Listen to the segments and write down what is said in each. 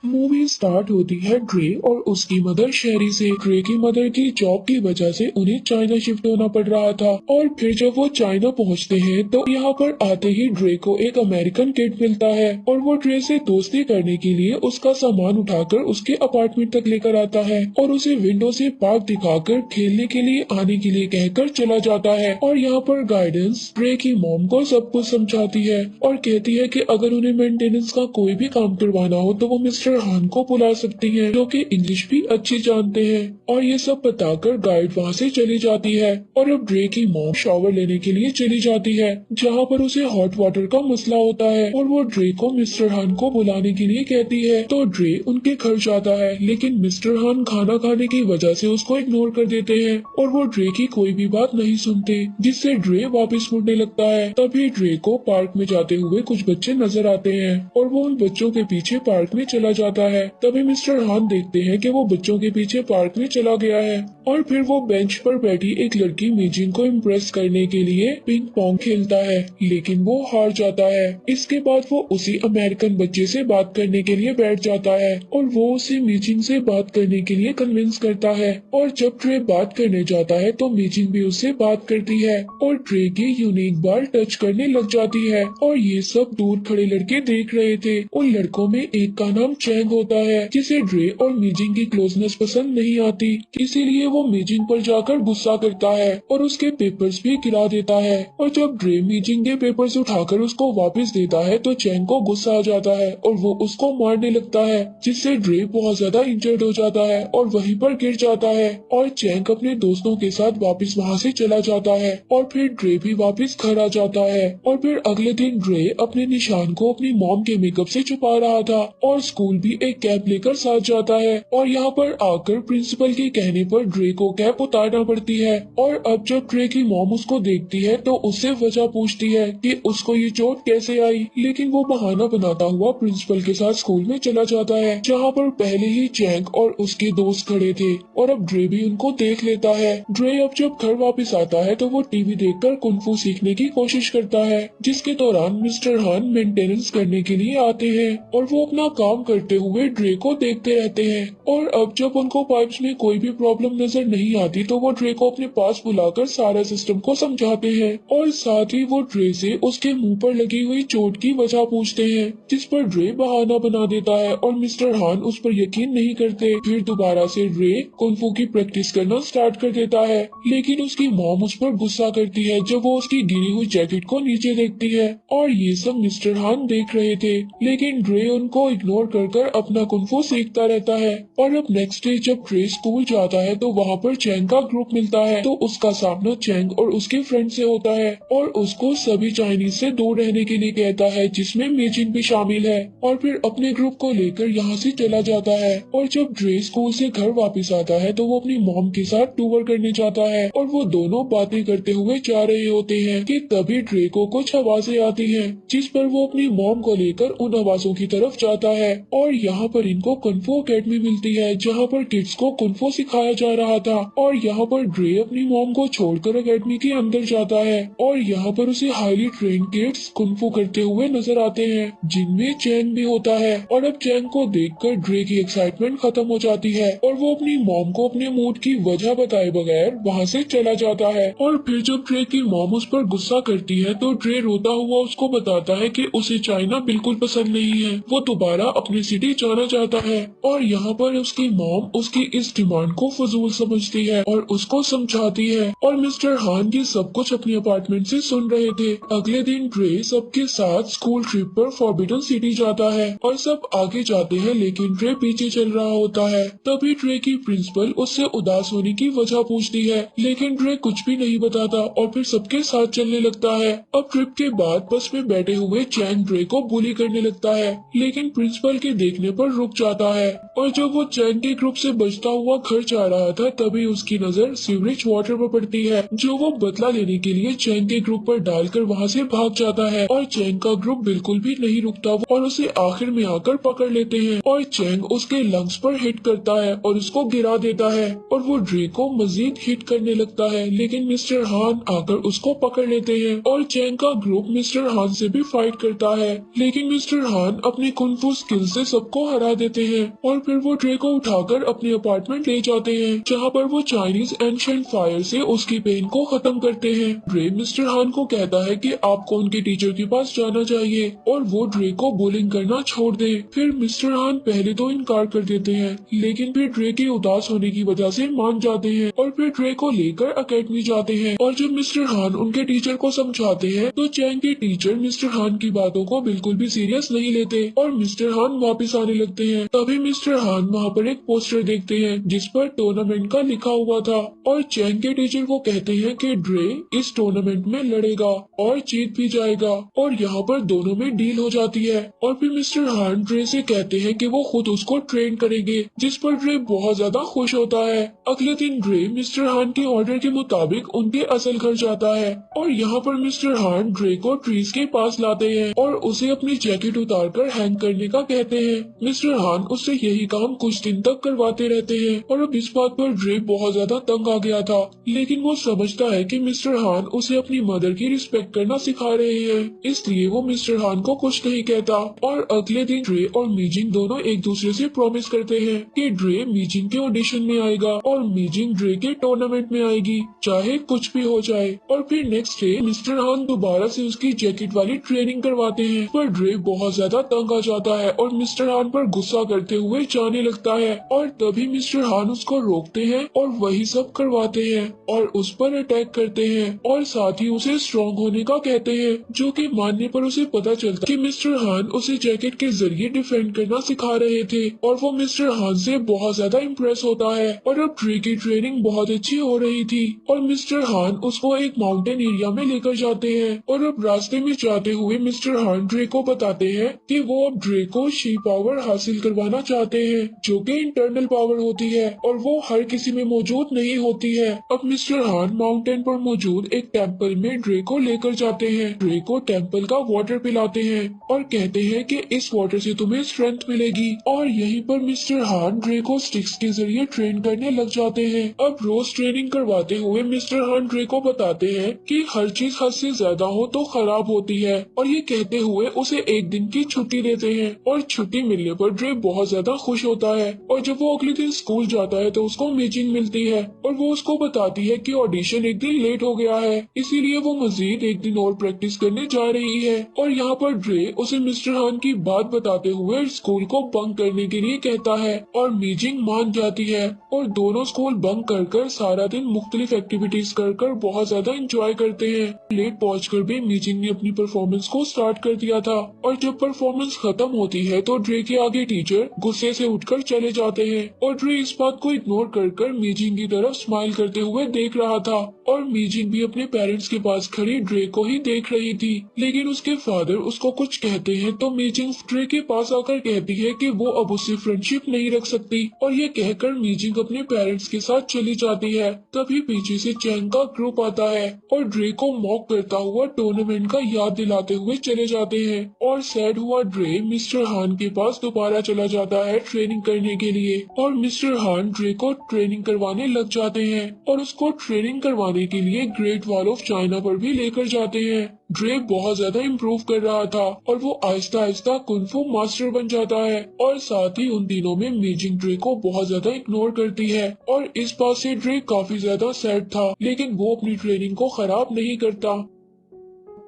Movie start होती है ड्रे और उसकी मदर शेरी से। ड्रे की मदर की जॉब की वजह से उन्हें चाइना शिफ्ट होना पड़ रहा था और फिर जब वो चाइना पहुंचते हैं तो यहाँ पर आते ही ड्रे को एक अमेरिकन किड मिलता है और वो ड्रे से दोस्ती करने के लिए उसका सामान उठाकर उसके अपार्टमेंट तक लेकर आता है और उसे विंडो से पार्क दिखाकर खेलने के लिए आने के लिए कहकर चला जाता है। और यहाँ पर गाइडेंस ड्रे की मॉम को सब कुछ समझाती है और कहती है कि अगर उन्हें मेंटेनेंस का कोई भी काम करवाना हो तो वो मिस्टर हान को बुला सकती हैं, जो कि इंग्लिश भी अच्छी जानते हैं। और ये सब बताकर गाइड वहाँ से चली जाती है और अब ड्रे की मॉम शॉवर लेने के लिए चली जाती है, जहाँ पर उसे हॉट वाटर का मसला होता है और वो ड्रे को मिस्टर हान को बुलाने के लिए कहती है। तो ड्रे उनके घर जाता है, लेकिन मिस्टर हान खाना खाने की वजह से उसको इग्नोर कर देते हैं और वो ड्रे की कोई भी बात नहीं सुनते, जिससे ड्रे वापस मुड़ने लगता है। तभी ड्रे को पार्क में जाते हुए कुछ बच्चे नजर आते हैं और वो उन बच्चों के पीछे पार्क में चला जाता है। तभी मिस्टर हान देखते हैं कि वो बच्चों के पीछे पार्क में चला गया है और फिर वो बेंच पर बैठी एक लड़की मीजिन को इम्प्रेस करने के लिए पिंग पोंग खेलता है, लेकिन वो हार जाता है। इसके बाद वो उसी अमेरिकन बच्चे से बात करने के लिए बैठ जाता है और वो उसे मीजिन से बात करने के लिए कन्विंस करता है। और जब ट्रे बात करने जाता है तो मीजिन भी उससे बात करती है और ट्रे की यूनिक बाल टच करने लग जाती है। और ये सब दूर खड़े लड़के देख रहे थे। उन लड़कों में एक का नाम चैंग होता है, जिसे ड्रे और मीजिंग की क्लोजनेस पसंद नहीं आती, इसीलिए वो मीजिंग पर जाकर गुस्सा करता है और उसके पेपर्स भी गिरा देता है। और जब ड्रे मीजिंग के पेपर्स उठाकर उसको वापस देता है तो चैंग को गुस्सा आ जाता है और वो उसको मारने लगता है, जिससे ड्रे बहुत ज्यादा इंजर्ड हो जाता है और वहीं पर गिर जाता है। और चैंग अपने दोस्तों के साथ वापस वहाँ से चला जाता है और फिर ड्रे भी वापस घर आ जाता है। और फिर अगले दिन ड्रे अपने निशान को अपनी मॉम के मेकअप से छुपा रहा था और स्कूल भी एक कैप लेकर साथ जाता है। और यहाँ पर आकर प्रिंसिपल के कहने पर ड्रे को कैप उतारना पड़ती है। और अब जब ड्रे की मॉम उसको देखती है तो उससे वजह पूछती है कि उसको ये चोट कैसे आई, लेकिन वो बहाना बनाता हुआ प्रिंसिपल के साथ स्कूल में चला जाता है, जहाँ पर पहले ही चैंग और उसके दोस्त खड़े थे और अब ड्रे भी उनको देख लेता है। ड्रे अब जब घर वापस आता है तो वो टीवी देखकर कुंफू सीखने की कोशिश करता है, जिसके दौरान मिस्टर हान मेंटेनेंस करने के लिए आते हैं और वो अपना काम करते हुए ड्रे को देखते रहते हैं। और अब जब उनको पाइप्स में कोई भी प्रॉब्लम नजर नहीं आती तो वो ड्रे को अपने पास बुलाकर सारा सिस्टम को समझाते हैं और साथ ही वो ड्रे से उसके मुंह पर लगी हुई चोट की वजह पूछते हैं, जिस पर ड्रे बहाना बना देता है और मिस्टर हान उस पर यकीन नहीं करते। फिर दोबारा से ड्रे कुंफू की प्रैक्टिस करना स्टार्ट कर देता है, लेकिन उसकी मॉम उस पर गुस्सा करती है जब वो उसकी गिरी हुई जैकेट को नीचे देखती है। और ये सब मिस्टर हान देख रहे थे, लेकिन ड्रे उनको इग्नोर कर अपना कुंफू सीखता रहता है। और अब नेक्स्ट डे जब ड्रे स्कूल जाता है तो वहाँ पर चैंग का ग्रुप मिलता है, तो उसका सामना चैंग और उसके फ्रेंड से होता है और उसको सभी चाइनीज से दूर रहने के लिए कहता है, जिसमें मेजिन भी शामिल है। और फिर अपने ग्रुप को लेकर यहाँ से चला जाता है। और जब ड्रे स्कूल से घर वापस आता है तो वो अपनी मॉम के साथ टूर करने जाता है और वो दोनों बातें करते हुए जा रहे होते हैं कि तभी ड्रे को कुछ आवाजें आती हैं, जिस पर वो अपनी मॉम को लेकर उन आवाजों की तरफ जाता है। और यहाँ पर इनको कुंफू अकेडमी मिलती है, जहाँ पर किड्स को कुंफू सिखाया जा रहा था। और यहाँ पर ड्रे अपनी मॉम को छोड़कर अकेडमी के अंदर जाता है और यहाँ पर उसे हाईली ट्रेन किड्स कुंफू करते हुए नजर आते हैं, जिनमें चैंग भी होता है। और अब चैंग को देखकर ड्रे की एक्साइटमेंट खत्म हो जाती है और वो अपनी मॉम को अपने मूड की वजह बताए बगैर वहाँ से चला जाता है। और फिर जब ड्रे की मॉम उस पर गुस्सा करती है तो ड्रे रोता हुआ उसको बताता है कि उसे चाइना बिल्कुल पसंद नहीं है, वो दोबारा अपनी सिटी जाना चाहता है। और यहाँ पर उसकी मॉम उसकी इस डिमांड को फजूल समझती है और उसको समझाती है। और मिस्टर हान ये सब कुछ अपने अपार्टमेंट से सुन रहे थे। अगले दिन ड्रे सबके साथ स्कूल ट्रिप पर फॉरबिडन सिटी जाता है और सब आगे जाते हैं, लेकिन ड्रे पीछे चल रहा होता है। तभी ड्रे की प्रिंसिपल उससे उदास होने की वजह पूछती है, लेकिन ड्रे कुछ भी नहीं बताता और फिर सबके साथ चलने लगता है। अब ट्रिप के बाद बस में बैठे हुए चैंग ड्रे को बुली करने लगता है, लेकिन प्रिंसिपल के देखने पर रुक जाता है। और जब वो चैंग के ग्रुप से बचता हुआ घर जा रहा था, तभी उसकी नजर सीवरेज वाटर पर पड़ती है, जो वो बदला लेने के लिए चैंग के ग्रुप पर डालकर वहाँ से भाग जाता है। और चैंग का ग्रुप बिल्कुल भी नहीं रुकता और उसे आखिर में आकर पकड़ लेते हैं और चैंग उसके लंग्स पर हिट करता है और उसको गिरा देता है और वो ड्रे को मजीद हिट करने लगता है, लेकिन मिस्टर हान आकर उसको पकड़ लेते हैं और चैंग का ग्रुप मिस्टर हान से भी फाइट करता है, लेकिन मिस्टर हान अपने कुंफू स्किल से सबको हरा देते हैं और फिर वो ड्रे को उठाकर अपने अपार्टमेंट ले जाते हैं, जहाँ पर वो चाइनीज एंशिएंट फायर से उसकी पेन को खत्म करते हैं। ड्रे मिस्टर हान को कहता है कि आपको उनके टीचर के पास जाना चाहिए और वो ड्रे को बुलिंग करना छोड़ दे। फिर मिस्टर हान पहले तो इनकार कर देते हैं, लेकिन फिर ड्रे के उदास होने की वजह से मान जाते हैं और फिर ड्रे को लेकर अकेडमी जाते हैं। और जब मिस्टर हान उनके टीचर को समझाते हैं तो चैंग के टीचर मिस्टर हान की बातों को बिल्कुल भी सीरियस नहीं लेते और मिस्टर हान वापस आने लगते हैं। तभी मिस्टर हान वहाँ पर एक पोस्टर देखते हैं जिस पर टूर्नामेंट का लिखा हुआ था और चैंग के टीचर को कहते हैं कि ड्रे इस टूर्नामेंट में लड़ेगा और जीत भी जाएगा और यहाँ पर दोनों में डील हो जाती है। और फिर मिस्टर हान ड्रे से कहते हैं कि वो खुद उसको ट्रेन करेंगे, जिस पर ड्रे बहुत ज्यादा खुश होता है। अगले दिन ड्रे मिस्टर हान के ऑर्डर के मुताबिक उनके असल घर जाता है और यहाँ पर मिस्टर हान ड्रे को ट्रीज के पास लाते हैं और उसे अपनी जैकेट उतारकर हैंग करने का कहते हैं। मिस्टर हान उससे यही काम कुछ दिन तक करवाते रहते हैं और अब इस बात पर ड्रे बहुत ज्यादा तंग आ गया था, लेकिन वो समझता है कि मिस्टर हान उसे अपनी मदर की रिस्पेक्ट करना सिखा रहे हैं, इसलिए वो मिस्टर हान को कुछ नहीं कहता। और अगले दिन ड्रे और मीजिंग दोनों एक दूसरे से प्रॉमिस करते हैं कि ड्रे मीजिंग के ऑडिशन में आएगा और मीजिंग ड्रे के टूर्नामेंट में आएगी, चाहे कुछ भी हो जाए। और फिर नेक्स्ट डे मिस्टर हान दोबारा से उसकी जैकेट वाली ट्रेनिंग करवाते हैं, पर ड्रे बहुत ज्यादा तंग आ जाता है और मिस्टर हान पर गुस्सा करते हुए जाने लगता है और तभी मिस्टर हान उसको रोकते हैं और वही सब करवाते हैं और उस पर अटैक करते हैं और साथ ही उसे स्ट्रॉन्ग होने का कहते हैं, जो कि मानने पर उसे पता चलता कि मिस्टर हान उसे जैकेट के जरिए डिफेंड करना सिखा रहे थे और वो मिस्टर हान से बहुत ज्यादा इम्प्रेस होता है। और अब ड्रे की ट्रेनिंग बहुत अच्छी हो रही थी और मिस्टर हान उसको एक माउंटेन एरिया में लेकर जाते हैं और अब रास्ते में जाते हुए मिस्टर हान ड्रे को बताते हैं कि वो अब ड्रे को शी पावर हासिल करवाना चाहते हैं, जो कि इंटरनल पावर होती है और वो हर किसी में मौजूद नहीं होती है। अब मिस्टर हान माउंटेन पर मौजूद एक टेम्पल में ड्रे को लेकर जाते हैं। ड्रे को टेम्पल का वाटर पिलाते हैं और कहते हैं कि इस वाटर से तुम्हें स्ट्रेंथ मिलेगी और यहीं पर मिस्टर हान ड्रे को स्टिक्स के जरिए ट्रेन करने लग जाते हैं। अब रोज ट्रेनिंग करवाते हुए मिस्टर हान ड्रे को बताते हैं कि हर चीज हद से ज्यादा हो तो खराब होती है और ये कहते हुए उसे एक दिन की छुट्टी देते हैं और छुट्टी मिलने पर ड्रे बहुत ज्यादा खुश होता है। और जब वो अगले दिन स्कूल जाता है तो उसको मीटिंग मिलती है और वो उसको बताती है कि ऑडिशन एक दिन लेट हो गया है, इसीलिए वो मजीद एक दिन और प्रैक्टिस करने जा रही है। और यहाँ पर ड्रे उसे मिस्टर हान की बात बताते हुए स्कूल को बंक करने के लिए कहता है और मीजिंग मान जाती है और दोनों स्कूल बंक कर सारा दिन मुख्तलिफ एक्टिविटीज कर बहुत ज्यादा एंजॉय करते हैं। लेट पहुंचकर भी मीजिंग ने अपनी परफॉर्मेंस को स्टार्ट कर दिया था और जब परफॉर्मेंस खत्म होती है तो ड्रे के आगे टीचर गुस्से से उठकर चले जाते हैं और ड्रे इस बात को इग्नोर कर मीजिंग की तरफ स्माइल करते हुए देख रहा था और मीजिंग भी अपने पेरेंट्स के पास खड़ी ड्रे को ही देख रही थी, लेकिन उसके फादर उसको कुछ कहते हैं तो मीजिंग ड्रे के पास आकर कहती है कि वो अब उससे फ्रेंडशिप नहीं रख सकती और ये कहकर मीजिंग अपने पेरेंट्स के साथ चली जाती है। तभी पीछे से चैंग का ग्रुप आता है और ड्रे को मॉक करता हुआ टूर्नामेंट का याद दिलाते हुए चले जाते हैं और सैड हुआ ड्रे मिस्टर हान के पास दोबारा चला जाता है ट्रेनिंग करने के लिए और मिस्टर हान ड्रे को ट्रेनिंग करवाने लग जाते हैं और उसको ट्रेनिंग करवाने के लिए ग्रेट वॉल ऑफ चाइना पर भी लेकर जाते हैं। ड्रे बहुत ज्यादा इम्प्रूव कर रहा था और वो आहिस्ता आहिस्ता कुंफू मास्टर बन जाता है और साथ ही उन दिनों में मीजिंग ड्रे को बहुत ज्यादा इग्नोर करती है और इस बात से ड्रे काफी ज्यादा सैड था, लेकिन वो अपनी ट्रेनिंग को खराब नहीं करता।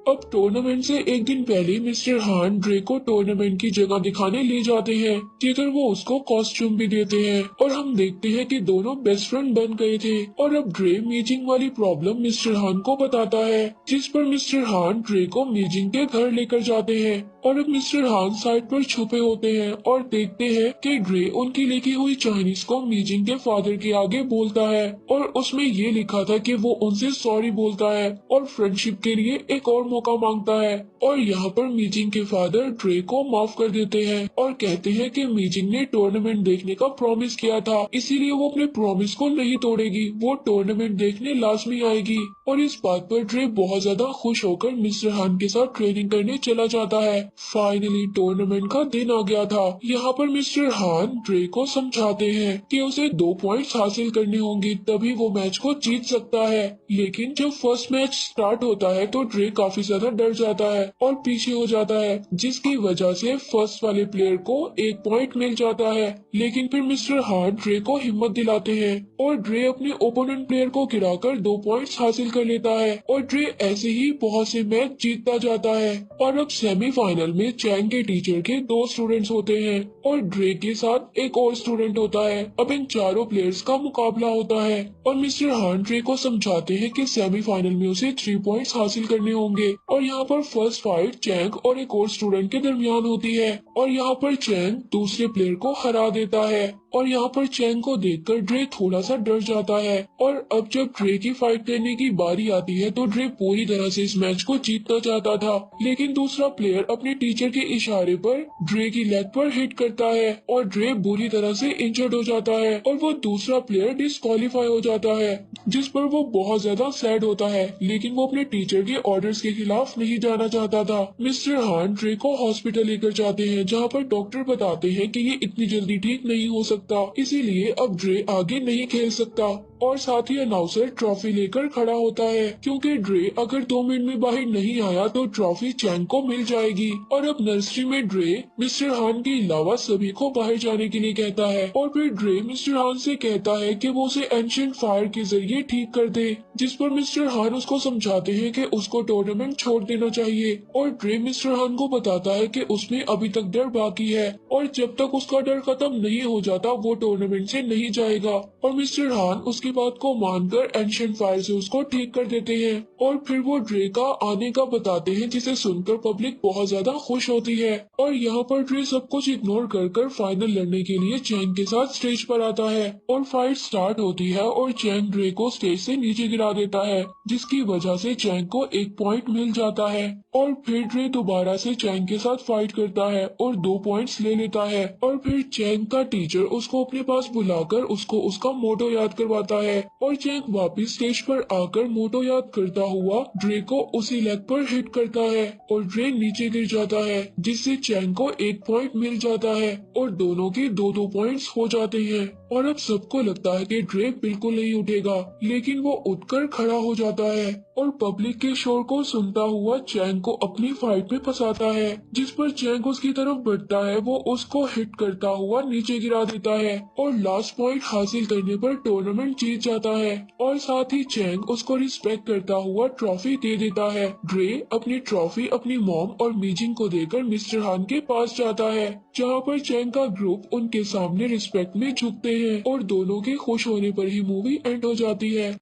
अब टूर्नामेंट से एक दिन पहले मिस्टर हान ड्रे को टूर्नामेंट की जगह दिखाने ले जाते हैं, जिधर वो उसको कॉस्ट्यूम भी देते हैं और हम देखते हैं कि दोनों बेस्ट फ्रेंड बन गए थे। और अब ड्रे मीजिंग वाली प्रॉब्लम मिस्टर हान को बताता है, जिस पर मिस्टर हान ड्रे को मीजिंग के घर लेकर जाते हैं और अब मिस्टर हान साइड पर छुपे होते हैं और देखते हैं कि ड्रे उनकी लिखी हुई चाइनीज को मीजिंग के फादर के आगे बोलता है और उसमें ये लिखा था कि वो उनसे सॉरी बोलता है और फ्रेंडशिप के लिए एक और मौका मांगता है। और यहाँ पर मीजिंग के फादर ड्रे को माफ कर देते हैं और कहते हैं कि मीजिंग ने टूर्नामेंट देखने का प्रॉमिस किया था, इसीलिए वो अपने प्रॉमिस को नहीं तोड़ेगी, वो टूर्नामेंट देखने लाजमी आएगी। और इस बात पर ड्रे बहुत ज्यादा खुश होकर मिस्टर हान के साथ ट्रेनिंग करने चला जाता है। फाइनली टूर्नामेंट का दिन आ गया था। यहाँ पर मिस्टर हान ड्रे को समझाते हैं कि उसे 2 पॉइंट्स हासिल करने होंगे, तभी वो मैच को जीत सकता है। लेकिन जब फर्स्ट मैच स्टार्ट होता है तो ड्रे काफी ज्यादा डर जाता है और पीछे हो जाता है, जिसकी वजह से फर्स्ट वाले प्लेयर को 1 पॉइंट मिल जाता है। लेकिन फिर मिस्टर हान ड्रे को हिम्मत दिलाते हैं और ड्रे अपने ओपोनेंट प्लेयर को गिराकर 2 पॉइंट्स हासिल कर लेता है और ड्रे ऐसे ही बहुत से मैच जीतता जाता है। और अब सेमीफाइनल में चैंग के टीचर के 2 स्टूडेंट्स होते हैं और ड्रे के साथ एक और स्टूडेंट होता है। अब इन चारों प्लेयर्स का मुकाबला होता है और मिस्टर हान ड्रे को समझाते हैं कि सेमीफाइनल में उसे 3 पॉइंट्स हासिल करने होंगे। और यहाँ पर फर्स्ट फाइट चैंग और एक और स्टूडेंट के दरमियान होती है और यहाँ पर चैंग दूसरे प्लेयर को हरा देता है। और यहाँ पर चैंग को देखकर ड्रे थोड़ा सा डर जाता है। और अब जब ड्रे की फाइट करने की बारी आती है तो ड्रे पूरी तरह से इस मैच को जीतना चाहता था, लेकिन दूसरा प्लेयर अपने टीचर के इशारे पर ड्रे की लेग पर हिट करता है और ड्रे बुरी तरह से इंजर्ड हो जाता है और वो दूसरा प्लेयर डिस्क्वालीफाई हो जाता है, जिस पर वो बहुत ज्यादा सैड होता है। लेकिन वो अपने टीचर के ऑर्डर्स के खिलाफ नहीं जाना चाहता था। मिस्टर हान ड्रे को हॉस्पिटल लेकर जाते हैं, जहाँ पर डॉक्टर बताते हैं कि ये इतनी जल्दी ठीक नहीं हो सकता, इसीलिए अब ड्रे आगे नहीं खेल सकता। और साथ ही अनाउंसर ट्रॉफी लेकर खड़ा होता है, क्योंकि ड्रे अगर 2 मिनट में बाहर नहीं आया तो ट्रॉफी चैंग को मिल जाएगी। और अब नर्सरी में ड्रे मिस्टर हान के अलावा सभी को बाहर जाने के लिए कहता है और फिर ड्रे मिस्टर हान से कहता है कि वो उसे एंशिएंट फायर के जरिए ठीक कर दे, जिस पर मिस्टर हान उसको समझाते हैं कि उसको टूर्नामेंट छोड़ देना चाहिए। और ड्रे मिस्टर हान को बताता है कि उसमें अभी तक डर बाकी है और जब तक उसका डर खत्म नहीं हो जाता वो टूर्नामेंट से नहीं जाएगा। और मिस्टर हान उसकी बात को मानकर एंशिएंट फायर से उसको ठीक कर देते हैं और फिर वो ड्रे का आने का बताते हैं, जिसे सुनकर पब्लिक बहुत ज्यादा खुश होती है। और यहाँ पर ड्रे सब कुछ इग्नोर कर फाइनल लड़ने के लिए चैंग के साथ स्टेज पर आता है और फाइट स्टार्ट होती है और चैंग ड्रे को स्टेज से नीचे गिरा देता है, जिसकी वजह से चैंग को 1 पॉइंट मिल जाता है। और फिर ड्रे दोबारा से चैंग के साथ फाइट करता है और 2 पॉइंट्स ले लेता है। और फिर चैंग का टीचर उसको अपने पास बुलाकर उसको उसका मोटो याद करवाता है और चैंग वापिस स्टेज पर आकर मोटो याद करता हुआ ड्रे को उसी लेग पर हिट करता है और ड्रे नीचे गिर जाता है, जिससे चैंग को 1 पॉइंट मिल जाता है और दोनों के 2-2 पॉइंट्स हो जाते हैं। और अब सबको लगता है कि ड्रे बिल्कुल नहीं उठेगा, लेकिन वो उठकर खड़ा हो जाता है और पब्लिक के शोर को सुनता हुआ चैंग को अपनी फाइट में फंसाता है, जिस पर चैंग उसकी तरफ बढ़ता है, वो उसको हिट करता हुआ नीचे गिरा देता है और लास्ट पॉइंट हासिल करने पर टूर्नामेंट जीत जाता है। और साथ ही चैंग उसको रिस्पेक्ट करता हुआ ट्रॉफी दे देता है। ड्रे अपनी ट्रॉफी अपनी मॉम और मीजिंग को देकर मिस्टर हान के पास जाता है, जहाँ पर चैंग का ग्रुप उनके सामने रिस्पेक्ट में झुकते हैं और दोनों के खुश होने पर ही मूवी एंड हो जाती है।